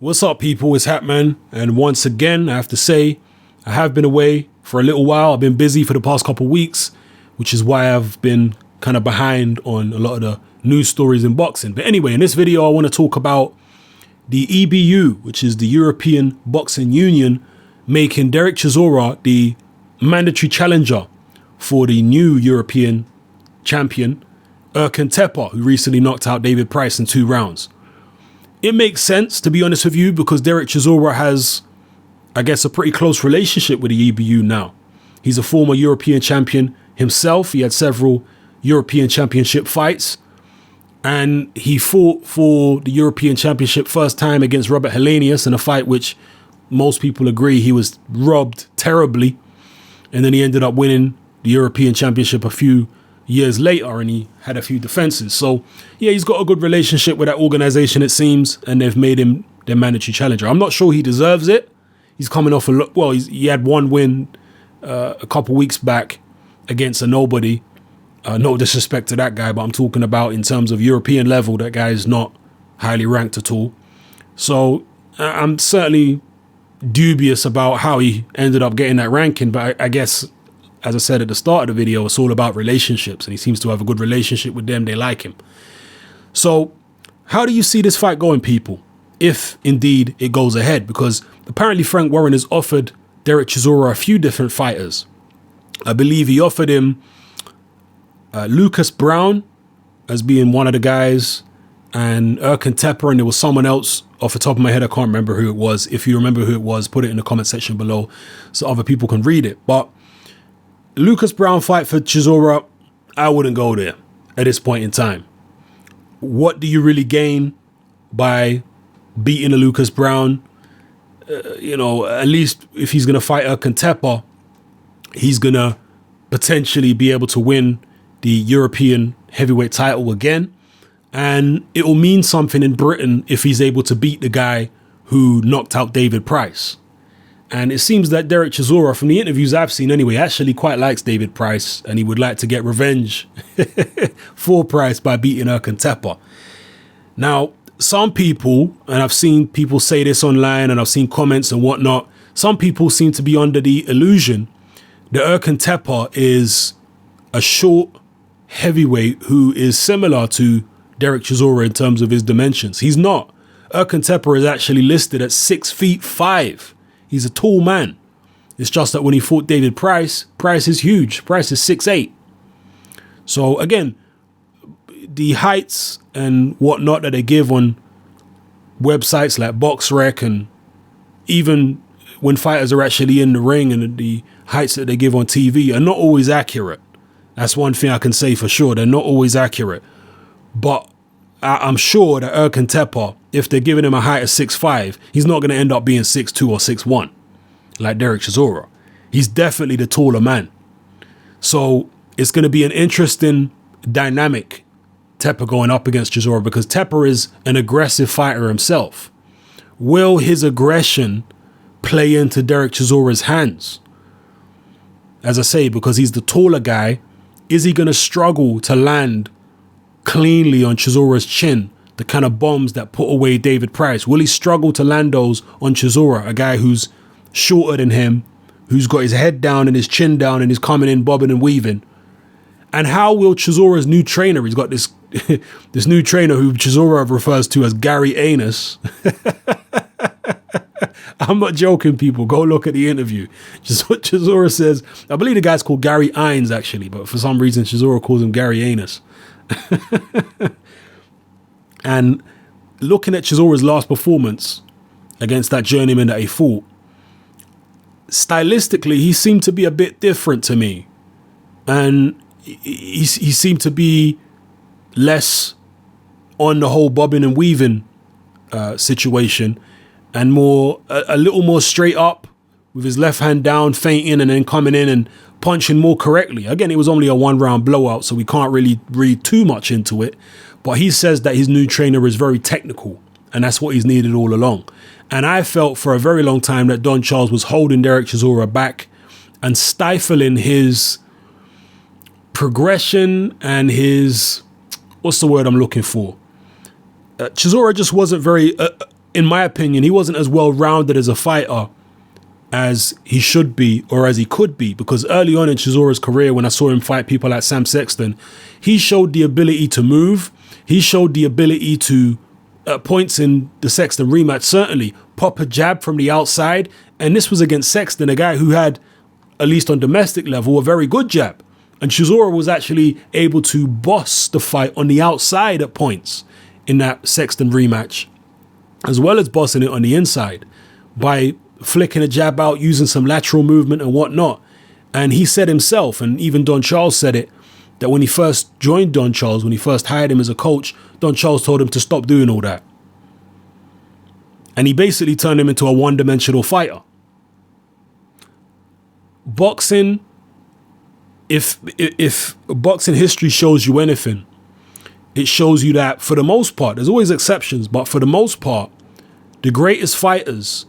What's up, people? It's Hatman, and once again, I have to say, I have been away for a little while. I've been busy for the past couple of weeks, which is why I've been kind of behind on a lot of the news stories in boxing. But anyway, in this video, I want to talk about the EBU, which is the European Boxing Union, making Dereck Chisora the mandatory challenger for the new European champion, Erkan Teper, who recently knocked out David Price in 2 rounds. It makes sense, to be honest with you, because Dereck Chisora has, I guess, a pretty close relationship with the EBU now. He's a former European champion himself. He had several European championship fights, and he fought for the European championship first time against Robert Helenius in a fight which most people agree he was robbed terribly. And then he ended up winning the European championship a few years later, and he had a few defenses. So yeah, he's got a good relationship with that organization, it seems, and they've made him their mandatory challenger. I'm not sure he deserves it. He's coming off he had one win a couple weeks back against a nobody. No disrespect to that guy, but I'm talking about in terms of European level, that guy is not highly ranked at all. So I'm certainly dubious about how he ended up getting that ranking, but I guess, as I said at the start of the video, it's all about relationships, and he seems to have a good relationship with them. They like him. So how do you see this fight going, people, if indeed it goes ahead? Because apparently Frank Warren has offered Dereck Chisora a few different fighters. I believe he offered him Lucas Brown as being one of the guys, and Erkan Teper, and there was someone else off the top of my head. I can't remember who it was. If you remember who it was, put it in the comment section below so other people can read it. But Lucas Brown fight for Chisora, I wouldn't go there at this point in time. What do you really gain by beating a Lucas Brown? At least if he's going to fight Erkan Teper, he's going to potentially be able to win the European heavyweight title again. And it will mean something in Britain if he's able to beat the guy who knocked out David Price. And it seems that Dereck Chisora, from the interviews I've seen anyway, actually quite likes David Price, and he would like to get revenge for Price by beating Erkan Teper. Now, some people, and I've seen people say this online, and I've seen comments and whatnot, some people seem to be under the illusion that Erkan Teper is a short heavyweight who is similar to Dereck Chisora in terms of his dimensions. He's not. Erkan Teper is actually listed at 6'5". He's a tall man. It's just that when he fought David Price, Price is huge. Price is 6'8". So again, the heights and whatnot that they give on websites like BoxRec, and even when fighters are actually in the ring, and the heights that they give on TV are not always accurate. That's one thing I can say for sure. They're not always accurate. But I'm sure that Erkan Teper, if they're giving him a height of 6'5", he's not going to end up being 6'2" or 6'1", like Dereck Chisora. He's definitely the taller man. So it's going to be an interesting dynamic, Teper going up against Chisora, because Teper is an aggressive fighter himself. Will his aggression play into Dereck Chisora's hands? As I say, because he's the taller guy, is he going to struggle to land cleanly on Chisora's chin, the kind of bombs that put away David Price? Will he struggle to land those on Chisora, a guy who's shorter than him, who's got his head down and his chin down, and he's coming in bobbing and weaving? And how will Chisora's new trainer, he's got this this new trainer who Chisora refers to as Gary Anus. I'm not joking, people. Go look at the interview. Just what Chisora says. I believe the guy's called Gary Ines, actually, but for some reason Chisora calls him Gary Anus. And looking at Chisora's last performance against that journeyman that he fought, stylistically, he seemed to be a bit different to me. And he seemed to be less on the whole bobbing and weaving situation, and more a little more straight up with his left hand down, feinting, and then coming in and punching more correctly. Again, it was only a 1-round blowout, so we can't really read too much into it. But he says that his new trainer is very technical, and that's what he's needed all along. And I felt for a very long time that Don Charles was holding Dereck Chisora back and stifling his progression and his, what's the word I'm looking for? Chisora just wasn't very in my opinion, he wasn't as well-rounded as a fighter as he should be or as he could be, because early on in Chisora's career, when I saw him fight people like Sam Sexton, he showed the ability to move. He showed the ability to, at points in the Sexton rematch, certainly pop a jab from the outside. And this was against Sexton, a guy who had, at least on domestic level, a very good jab. And Chisora was actually able to boss the fight on the outside at points in that Sexton rematch, as well as bossing it on the inside by flicking a jab out, using some lateral movement and whatnot. And he said himself, and even Don Charles said it, that when he first joined Don Charles, when he first hired him as a coach, Don Charles told him to stop doing all that. And he basically turned him into a one-dimensional fighter. Boxing, if boxing history shows you anything, it shows you that for the most part, there's always exceptions, but for the most part, the greatest fighters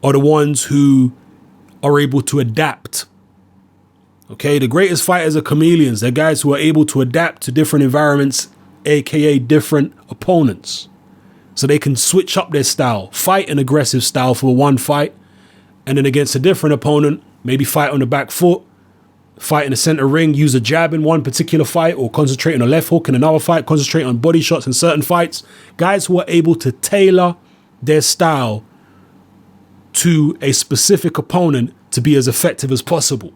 are the ones who are able to adapt. Okay, the greatest fighters are chameleons. They're guys who are able to adapt to different environments, aka different opponents. So they can switch up their style, fight an aggressive style for one fight, and then against a different opponent, maybe fight on the back foot, fight in the center ring, use a jab in one particular fight, or concentrate on a left hook in another fight, concentrate on body shots in certain fights. Guys who are able to tailor their style to a specific opponent to be as effective as possible.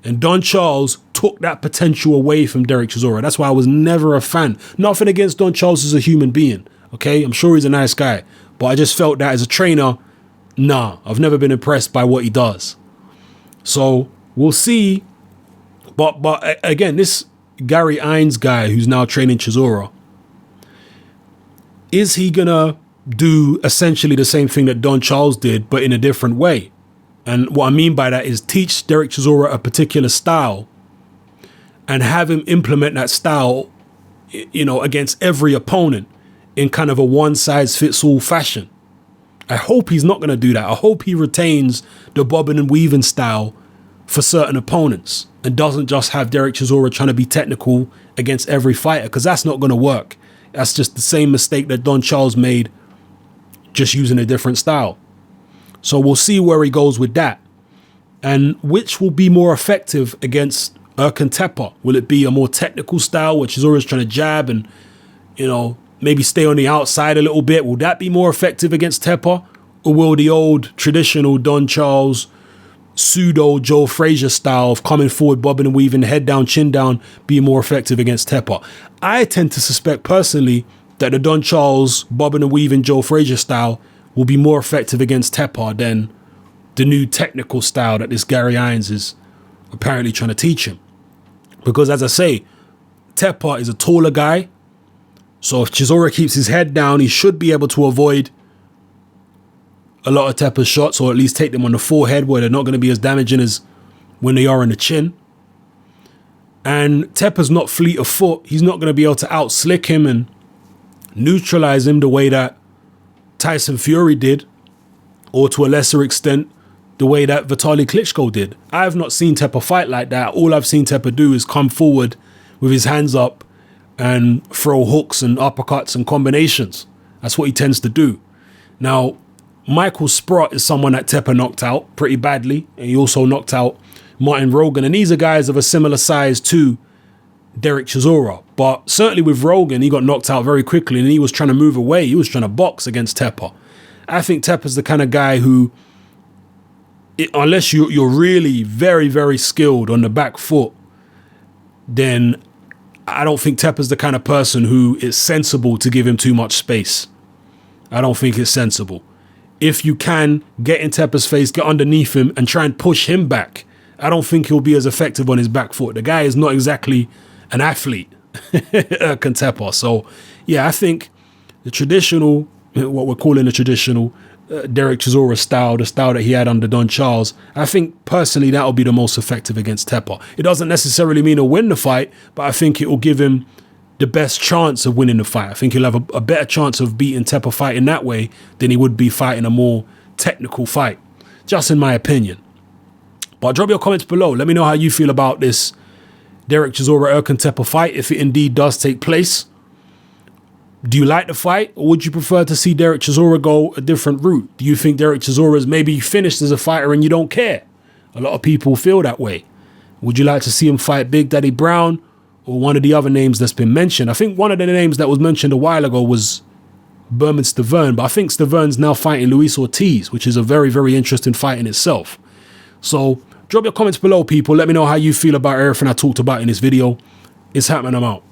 And Don Charles took that potential away from Dereck Chisora. That's why I was never a fan. Nothing against Don Charles as a human being, okay? I'm sure he's a nice guy. But I just felt that as a trainer, nah, I've never been impressed by what he does. So we'll see. But again, this Gary Hines guy who's now training Chisora, is he going to do essentially the same thing that Don Charles did, but in a different way? And what I mean by that is teach Dereck Chisora a particular style and have him implement that style, you know, against every opponent in kind of a one-size-fits-all fashion. I hope he's not going to do that. I hope he retains the bobbing and weaving style for certain opponents and doesn't just have Dereck Chisora trying to be technical against every fighter, because that's not going to work. That's just the same mistake that Don Charles made, just using a different style. So we'll see where he goes with that. And which will be more effective against Erkan Teper? Will it be a more technical style, which is always trying to jab and, you know, maybe stay on the outside a little bit? Will that be more effective against Teper? Or will the old traditional Don Charles pseudo Joe Frazier style of coming forward, bobbing and weaving, head down, chin down, be more effective against Teper? I tend to suspect personally that the Don Charles bobbing and weaving Joe Frazier style will be more effective against Teper than the new technical style that this Gary Hines is apparently trying to teach him. Because as I say, Teper is a taller guy. So if Chisora keeps his head down, he should be able to avoid a lot of Teper's shots, or at least take them on the forehead where they're not going to be as damaging as when they are in the chin. And Teper's not fleet of foot. He's not going to be able to outslick him and neutralize him the way that Tyson Fury did, or to a lesser extent, the way that Vitaly Klitschko did. I have not seen Teper fight like that. All I've seen Teper do is come forward with his hands up and throw hooks and uppercuts and combinations. That's what he tends to do. Now, Michael Sprott is someone that Teper knocked out pretty badly, and he also knocked out Martin Rogan. And these are guys of a similar size to Dereck Chisora. But certainly with Rogan, he got knocked out very quickly and he was trying to move away. He was trying to box against Teper. I think Teper's the kind of guy who, unless you're really very, very skilled on the back foot, then I don't think Teper's the kind of person who it's sensible to give him too much space. I don't think it's sensible. If you can get in Teper's face, get underneath him and try and push him back, I don't think he'll be as effective on his back foot. The guy is not exactly an athlete, Erkan Teper. So, yeah, I think the traditional, what we're calling the traditional Dereck Chisora style, the style that he had under Don Charles, I think personally that'll be the most effective against Teper. It doesn't necessarily mean he'll win the fight, but I think it will give him the best chance of winning the fight. I think he'll have a better chance of beating Teper fighting that way than he would be fighting a more technical fight, just in my opinion. But drop your comments below. Let me know how you feel about this Dereck Chisora Erkan Teper fight, if it indeed does take place. Do you like the fight, or would you prefer to see Dereck Chisora go a different route? Do you think Dereck Chisora is maybe finished as a fighter and you don't care? A lot of people feel that way. Would you like to see him fight Big Daddy Brown or one of the other names that's been mentioned? I think one of the names that was mentioned a while ago was Berman Stavern, but I think Stavern's now fighting Luis Ortiz, which is a very, very interesting fight in itself. So drop your comments below, people. Let me know how you feel about everything I talked about in this video. It's happening. I'm out.